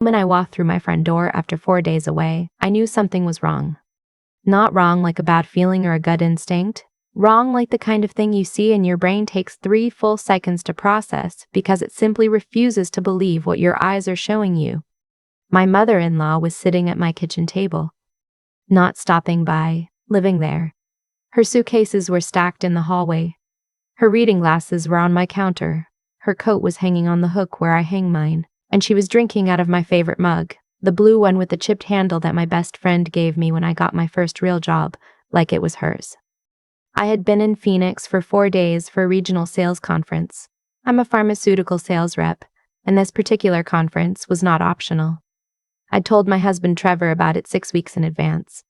When I walked through my front door after 4 days away, I knew something was wrong. Not wrong like a bad feeling or a gut instinct. Wrong like the kind of thing you see and your brain takes 3 full seconds to process because it simply refuses to believe what your eyes are showing you. My mother-in-law was sitting at my kitchen table. Not stopping by, living there. Her suitcases were stacked in the hallway. Her reading glasses were on my counter. Her coat was hanging on the hook where I hang mine, and she was drinking out of my favorite mug, the blue one with the chipped handle that my best friend gave me when I got my first real job, like it was hers. I had been in Phoenix for 4 days for a regional sales conference. I'm a pharmaceutical sales rep, and this particular conference was not optional. I'd told my husband Trevor about it 6 weeks in advance.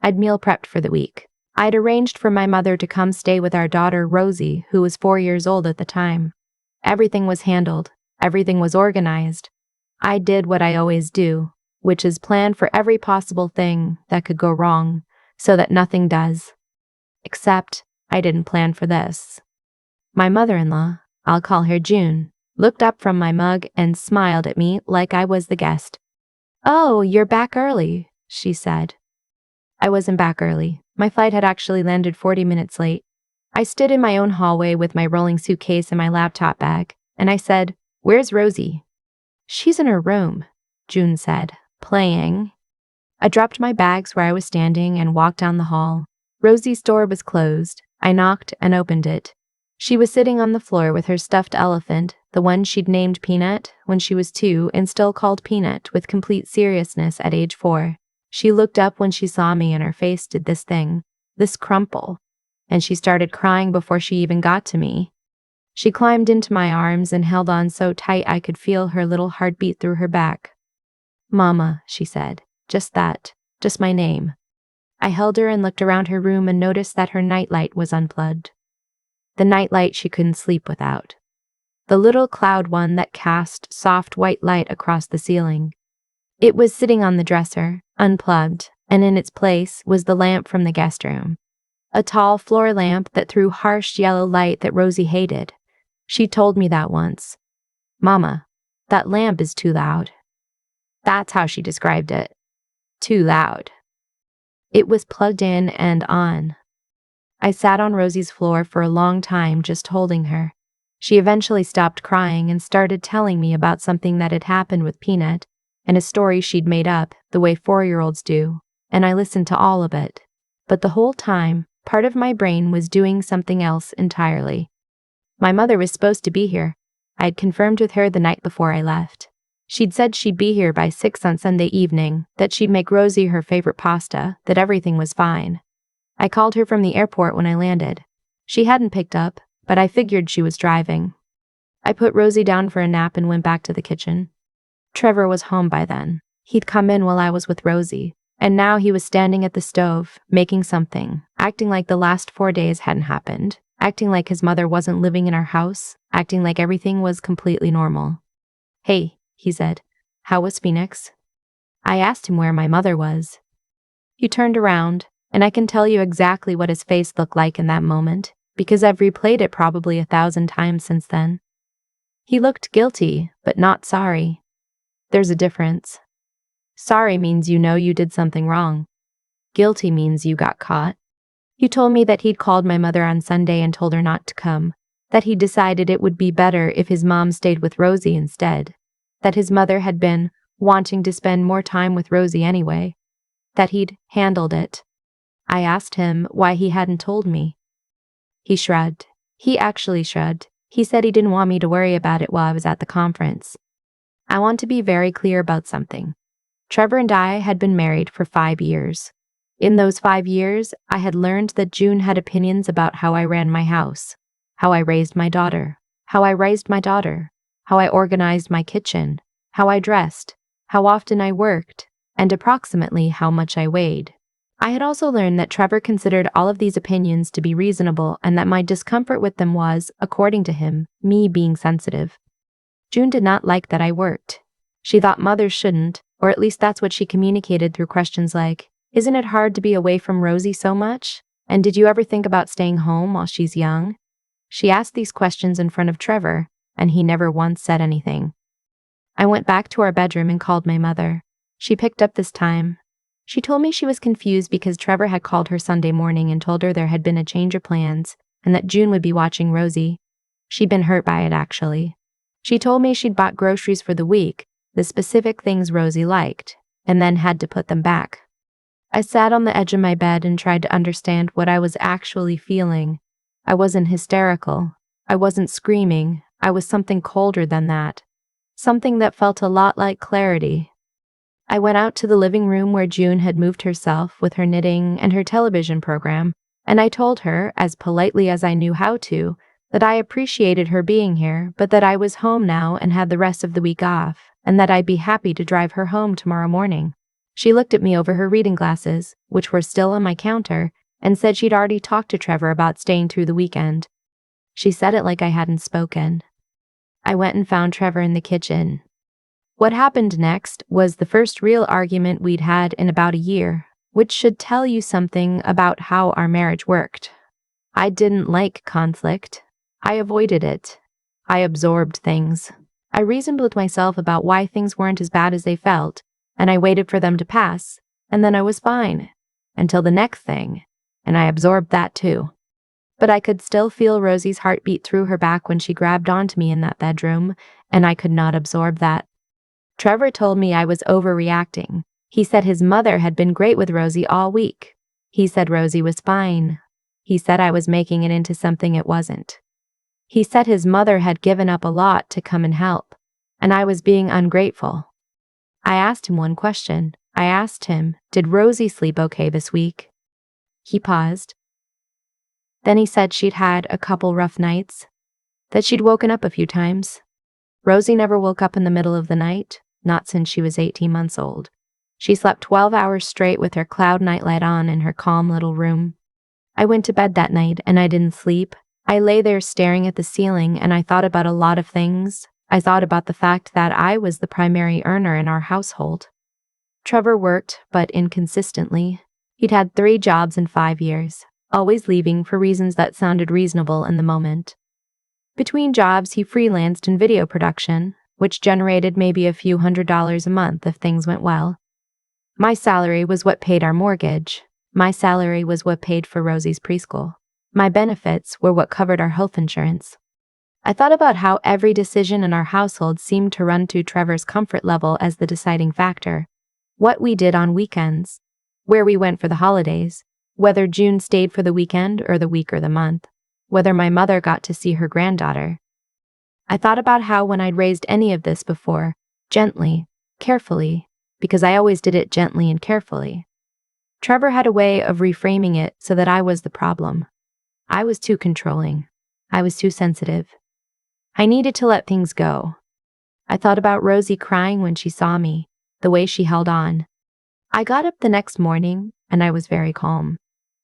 I'd meal prepped for the week. I'd arranged for my mother to come stay with our daughter Rosie, who was 4 years old at the time. Everything was handled. Everything was organized. I did what I always do, which is plan for every possible thing that could go wrong, so that nothing does. Except, I didn't plan for this. My mother-in-law, I'll call her June, looked up from my mug and smiled at me like I was the guest. "Oh, you're back early," she said. I wasn't back early. My flight had actually landed 40 minutes late. I stood in my own hallway with my rolling suitcase and my laptop bag, and I said, "Where's Rosie?" "She's in her room," June said, "playing." I dropped my bags where I was standing and walked down the hall. Rosie's door was closed. I knocked and opened it. She was sitting on the floor with her stuffed elephant, the one she'd named Peanut when she was 2 and still called Peanut with complete seriousness at age 4. She looked up when she saw me and her face did this thing, this crumple, and she started crying before she even got to me. She climbed into my arms and held on so tight I could feel her little heartbeat through her back. "Mama," she said, "just that, just my name." I held her and looked around her room and noticed that her nightlight was unplugged. The nightlight she couldn't sleep without. The little cloud one that cast soft white light across the ceiling. It was sitting on the dresser, unplugged, and in its place was the lamp from the guest room. A tall floor lamp that threw harsh yellow light that Rosie hated. She told me that once. "Mama, that lamp is too loud." That's how she described it. Too loud. It was plugged in and on. I sat on Rosie's floor for a long time just holding her. She eventually stopped crying and started telling me about something that had happened with Peanut, and a story she'd made up, the way 4-year-olds do, and I listened to all of it. But the whole time, part of my brain was doing something else entirely. My mother was supposed to be here. I'd confirmed with her the night before I left. She'd said she'd be here by 6 on Sunday evening, that she'd make Rosie her favorite pasta, that everything was fine. I called her from the airport when I landed. She hadn't picked up, but I figured she was driving. I put Rosie down for a nap and went back to the kitchen. Trevor was home by then. He'd come in while I was with Rosie, and now he was standing at the stove, making something, acting like the last 4 days hadn't happened, acting like his mother wasn't living in our house, acting like everything was completely normal. "Hey," he said, "how was Phoenix?" I asked him where my mother was. He turned around, and I can tell you exactly what his face looked like in that moment, because I've replayed it probably 1,000 times since then. He looked guilty, but not sorry. There's a difference. Sorry means you know you did something wrong. Guilty means you got caught. He told me that he'd called my mother on Sunday and told her not to come, that he decided it would be better if his mom stayed with Rosie instead, that his mother had been wanting to spend more time with Rosie anyway, that he'd handled it. I asked him why he hadn't told me. He shrugged. He actually shrugged. He said he didn't want me to worry about it while I was at the conference. I want to be very clear about something. Trevor and I had been married for 5 years. In those 5 years, I had learned that June had opinions about how I ran my house, how I raised my daughter, how I organized my kitchen, how I dressed, how often I worked, and approximately how much I weighed. I had also learned that Trevor considered all of these opinions to be reasonable and that my discomfort with them was, according to him, me being sensitive. June did not like that I worked. She thought mothers shouldn't, or at least that's what she communicated through questions like, "Isn't it hard to be away from Rosie so much? And did you ever think about staying home while she's young?" She asked these questions in front of Trevor, and he never once said anything. I went back to our bedroom and called my mother. She picked up this time. She told me she was confused because Trevor had called her Sunday morning and told her there had been a change of plans and that June would be watching Rosie. She'd been hurt by it, actually. She told me she'd bought groceries for the week, the specific things Rosie liked, and then had to put them back. I sat on the edge of my bed and tried to understand what I was actually feeling. I wasn't hysterical. I wasn't screaming. I was something colder than that. Something that felt a lot like clarity. I went out to the living room where June had moved herself with her knitting and her television program, and I told her, as politely as I knew how to, that I appreciated her being here, but that I was home now and had the rest of the week off, and that I'd be happy to drive her home tomorrow morning. She looked at me over her reading glasses, which were still on my counter, and said she'd already talked to Trevor about staying through the weekend. She said it like I hadn't spoken. I went and found Trevor in the kitchen. What happened next was the first real argument we'd had in about a year, which should tell you something about how our marriage worked. I didn't like conflict. I avoided it. I absorbed things. I reasoned with myself about why things weren't as bad as they felt, and I waited for them to pass, and then I was fine, until the next thing, and I absorbed that too. But I could still feel Rosie's heartbeat through her back when she grabbed onto me in that bedroom, and I could not absorb that. Trevor told me I was overreacting. He said his mother had been great with Rosie all week. He said Rosie was fine. He said I was making it into something it wasn't. He said his mother had given up a lot to come and help, and I was being ungrateful. I asked him one question. I asked him, did Rosie sleep okay this week? He paused. Then he said she'd had a couple rough nights, that she'd woken up a few times. Rosie never woke up in the middle of the night, not since she was 18 months old. She slept 12 hours straight with her cloud nightlight on in her calm little room. I went to bed that night and I didn't sleep. I lay there staring at the ceiling and I thought about a lot of things. I thought about the fact that I was the primary earner in our household. Trevor worked, but inconsistently. He'd had 3 jobs in 5 years, always leaving for reasons that sounded reasonable in the moment. Between jobs, he freelanced in video production, which generated maybe a few $100s a month if things went well. My salary was what paid our mortgage. My salary was what paid for Rosie's preschool. My benefits were what covered our health insurance. I thought about how every decision in our household seemed to run to Trevor's comfort level as the deciding factor. What we did on weekends, where we went for the holidays, whether June stayed for the weekend or the week or the month, whether my mother got to see her granddaughter. I thought about how when I'd raised any of this before, gently, carefully, because I always did it gently and carefully. Trevor had a way of reframing it so that I was the problem. I was too controlling. I was too sensitive. I needed to let things go. I thought about Rosie crying when she saw me, the way she held on. I got up the next morning and I was very calm.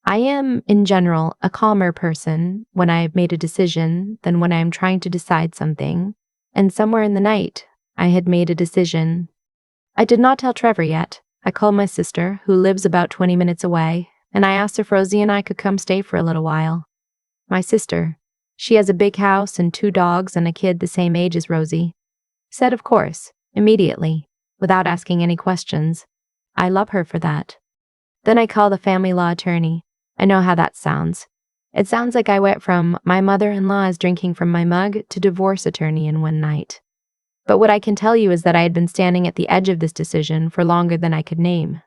I am, in general, a calmer person when I've made a decision than when I am trying to decide something, and somewhere in the night, I had made a decision. I did not tell Trevor yet. I called my sister, who lives about 20 minutes away, and I asked if Rosie and I could come stay for a little while. My sister, she has a big house and 2 dogs and a kid the same age as Rosie, said of course, immediately, without asking any questions. I love her for that. Then I called the family law attorney. I know how that sounds. It sounds like I went from my mother-in-law is drinking from my mug to divorce attorney in one night. But what I can tell you is that I had been standing at the edge of this decision for longer than I could name.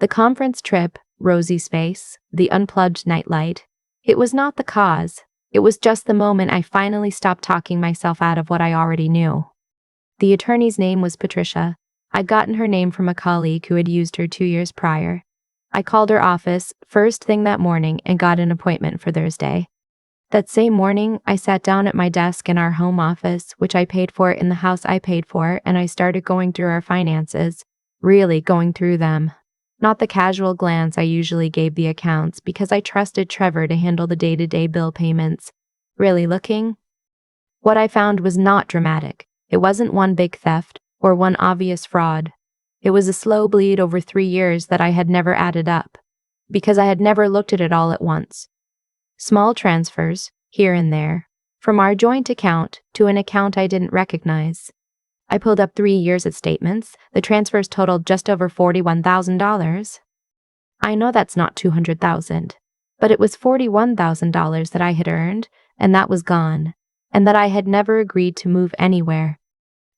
The conference trip, Rosie's face, the unplugged nightlight, it was not the cause. It was just the moment I finally stopped talking myself out of what I already knew. The attorney's name was Patricia. I'd gotten her name from a colleague who had used her 2 years prior. I called her office first thing that morning and got an appointment for Thursday. That same morning, I sat down at my desk in our home office, which I paid for in the house I paid for, and I started going through our finances, really going through them. Not the casual glance I usually gave the accounts because I trusted Trevor to handle the day-to-day bill payments. Really looking? What I found was not dramatic. It wasn't one big theft or one obvious fraud. It was a slow bleed over 3 years that I had never added up, because I had never looked at it all at once. Small transfers, here and there, from our joint account to an account I didn't recognize. I pulled up 3 years of statements. The transfers totaled just over $41,000. I know that's not $200,000, but it was $41,000 that I had earned, and that was gone, and that I had never agreed to move anywhere.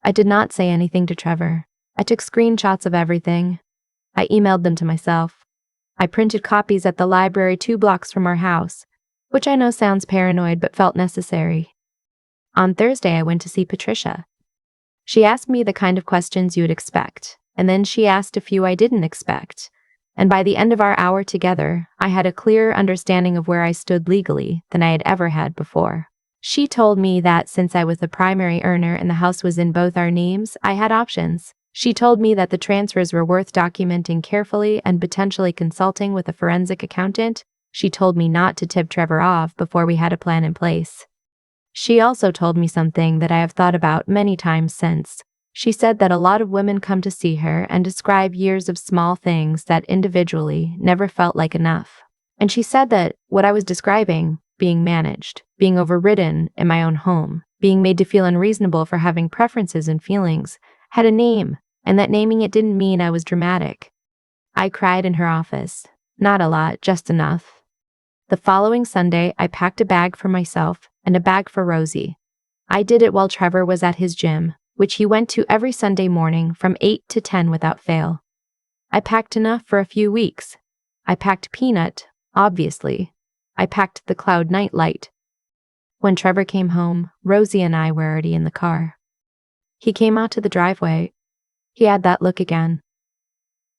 I did not say anything to Trevor. I took screenshots of everything. I emailed them to myself. I printed copies at the library 2 blocks from our house, which I know sounds paranoid but felt necessary. On Thursday, I went to see Patricia. She asked me the kind of questions you would expect, and then she asked a few I didn't expect. And by the end of our hour together, I had a clearer understanding of where I stood legally than I had ever had before. She told me that since I was the primary earner and the house was in both our names, I had options. She told me that the transfers were worth documenting carefully and potentially consulting with a forensic accountant. She told me not to tip Trevor off before we had a plan in place. She also told me something that I have thought about many times since. She said that a lot of women come to see her and describe years of small things that individually never felt like enough. And she said that what I was describing, being managed, being overridden in my own home, being made to feel unreasonable for having preferences and feelings, had a name, and that naming it didn't mean I was dramatic. I cried in her office. Not a lot, just enough. The following Sunday, I packed a bag for myself and a bag for Rosie. I did it while Trevor was at his gym, which he went to every Sunday morning from 8 to 10 without fail. I packed enough for a few weeks. I packed Peanut, obviously. I packed the Cloud Night Light. When Trevor came home, Rosie and I were already in the car. He came out to the driveway. He had that look again.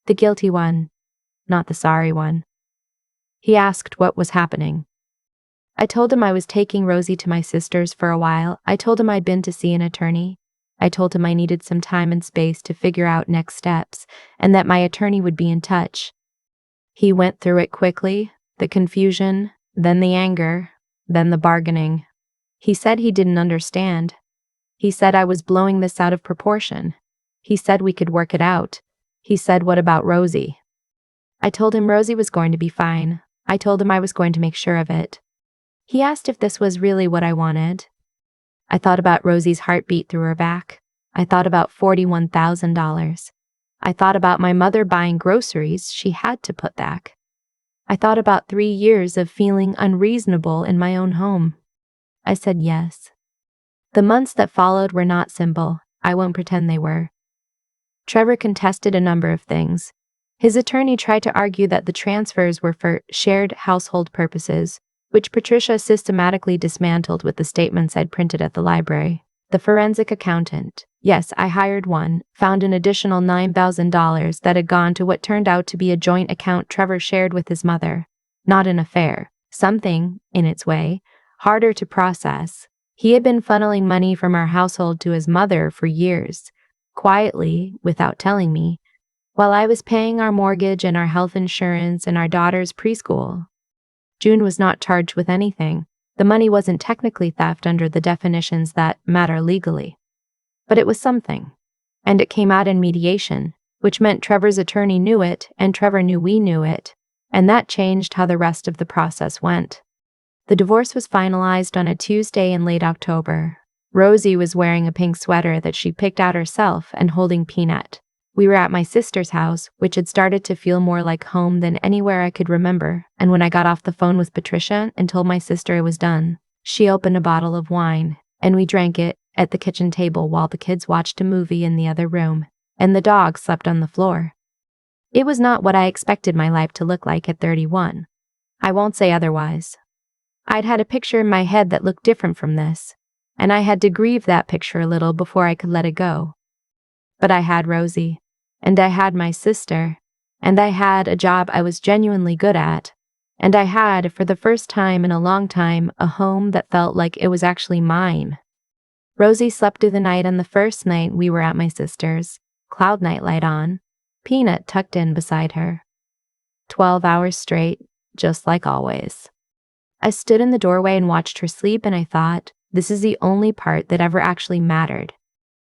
The guilty one, not the sorry one. He asked what was happening. I told him I was taking Rosie to my sister's for a while. I told him I'd been to see an attorney. I told him I needed some time and space to figure out next steps, and that my attorney would be in touch. He went through it quickly, the confusion, then the anger, then the bargaining. He said he didn't understand. He said I was blowing this out of proportion. He said we could work it out. He said, what about Rosie? I told him Rosie was going to be fine. I told him I was going to make sure of it. He asked if this was really what I wanted. I thought about Rosie's heartbeat through her back. I thought about $41,000. I thought about my mother buying groceries she had to put back. I thought about 3 years of feeling unreasonable in my own home. I said yes. The months that followed were not simple. I won't pretend they were. Trevor contested a number of things. His attorney tried to argue that the transfers were for shared household purposes, which Patricia systematically dismantled with the statements I'd printed at the library. The forensic accountant, yes, I hired one, found an additional $9,000 that had gone to what turned out to be a joint account Trevor shared with his mother. Not an affair. Something, in its way, harder to process. He had been funneling money from our household to his mother for years, quietly, without telling me, while I was paying our mortgage and our health insurance and our daughter's preschool. June was not charged with anything. The money wasn't technically theft under the definitions that matter legally. But it was something. And it came out in mediation, which meant Trevor's attorney knew it, and Trevor knew we knew it, and that changed how the rest of the process went. The divorce was finalized on a Tuesday in late October. Rosie was wearing a pink sweater that she picked out herself and holding Peanut. We were at my sister's house, which had started to feel more like home than anywhere I could remember, and when I got off the phone with Patricia and told my sister it was done, she opened a bottle of wine, and we drank it at the kitchen table while the kids watched a movie in the other room, and the dog slept on the floor. It was not what I expected my life to look like at 31. I won't say otherwise. I'd had a picture in my head that looked different from this, and I had to grieve that picture a little before I could let it go. But I had Rosie, and I had my sister, and I had a job I was genuinely good at, and I had, for the first time in a long time, a home that felt like it was actually mine. Rosie slept through the night on the first night we were at my sister's, Cloud Night Light on, Peanut tucked in beside her. 12 hours straight, just like always. I stood in the doorway and watched her sleep, and I thought, this is the only part that ever actually mattered.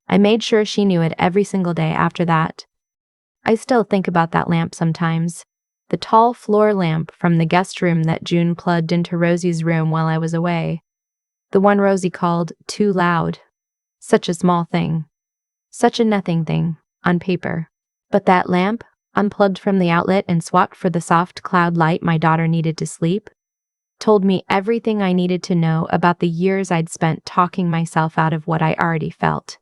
I made sure she knew it every single day after that. I still think about that lamp sometimes. The tall floor lamp from the guest room that June plugged into Rosie's room while I was away. The one Rosie called too loud. Such a small thing. Such a nothing thing, on paper. But that lamp, unplugged from the outlet and swapped for the soft cloud light my daughter needed to sleep, told me everything I needed to know about the years I'd spent talking myself out of what I already felt.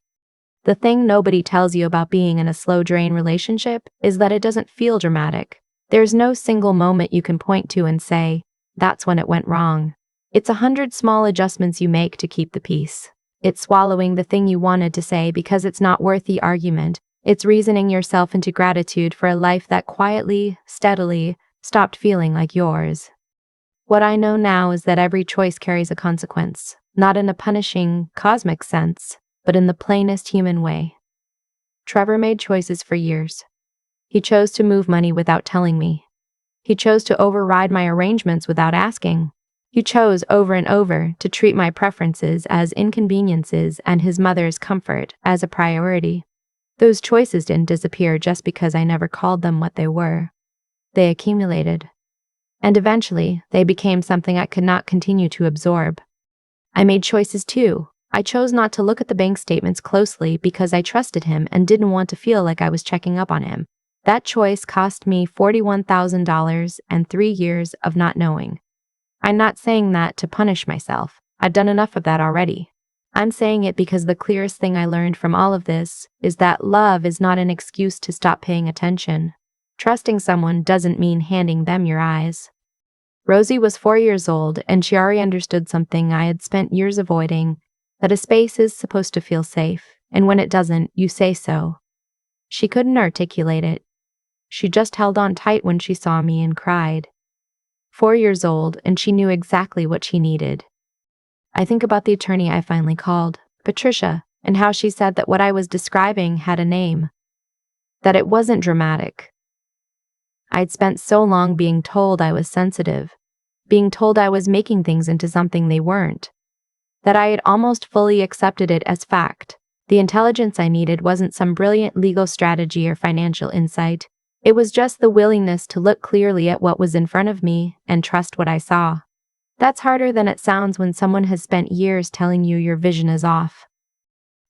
The thing nobody tells you about being in a slow drain relationship is that it doesn't feel dramatic. There's no single moment you can point to and say, that's when it went wrong. It's 100 small adjustments you make to keep the peace. It's swallowing the thing you wanted to say because it's not worth the argument. It's reasoning yourself into gratitude for a life that quietly, steadily, stopped feeling like yours. What I know now is that every choice carries a consequence, not in a punishing, cosmic sense, but in the plainest human way. Trevor made choices for years. He chose to move money without telling me. He chose to override my arrangements without asking. He chose over and over to treat my preferences as inconveniences and his mother's comfort as a priority. Those choices didn't disappear just because I never called them what they were. They accumulated. And eventually, they became something I could not continue to absorb. I made choices too. I chose not to look at the bank statements closely because I trusted him and didn't want to feel like I was checking up on him. That choice cost me $41,000 and 3 years of not knowing. I'm not saying that to punish myself. I've done enough of that already. I'm saying it because the clearest thing I learned from all of this is that love is not an excuse to stop paying attention. Trusting someone doesn't mean handing them your eyes. Rosie was 4 years old, and she already understood something I had spent years avoiding, that a space is supposed to feel safe, and when it doesn't, you say so. She couldn't articulate it. She just held on tight when she saw me and cried. 4 years old, and she knew exactly what she needed. I think about the attorney I finally called, Patricia, and how she said that what I was describing had a name. That it wasn't dramatic. I'd spent so long being told I was sensitive, being told I was making things into something they weren't, that I had almost fully accepted it as fact. The intelligence I needed wasn't some brilliant legal strategy or financial insight. It was just the willingness to look clearly at what was in front of me and trust what I saw. That's harder than it sounds when someone has spent years telling you your vision is off.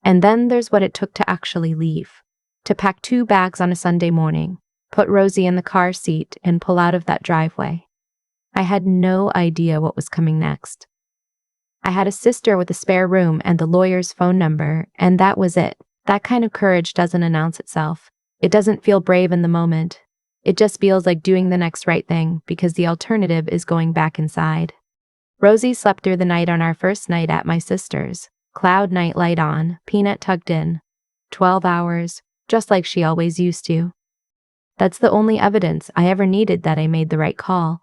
And then there's what it took to actually leave. To pack 2 bags on a Sunday morning, put Rosie in the car seat, and pull out of that driveway. I had no idea what was coming next. I had a sister with a spare room and the lawyer's phone number, and that was it. That kind of courage doesn't announce itself. It doesn't feel brave in the moment. It just feels like doing the next right thing because the alternative is going back inside. Rosie slept through the night on our first night at my sister's. Cloud night light on, peanut tucked in. 12 hours, just like she always used to. That's the only evidence I ever needed that I made the right call.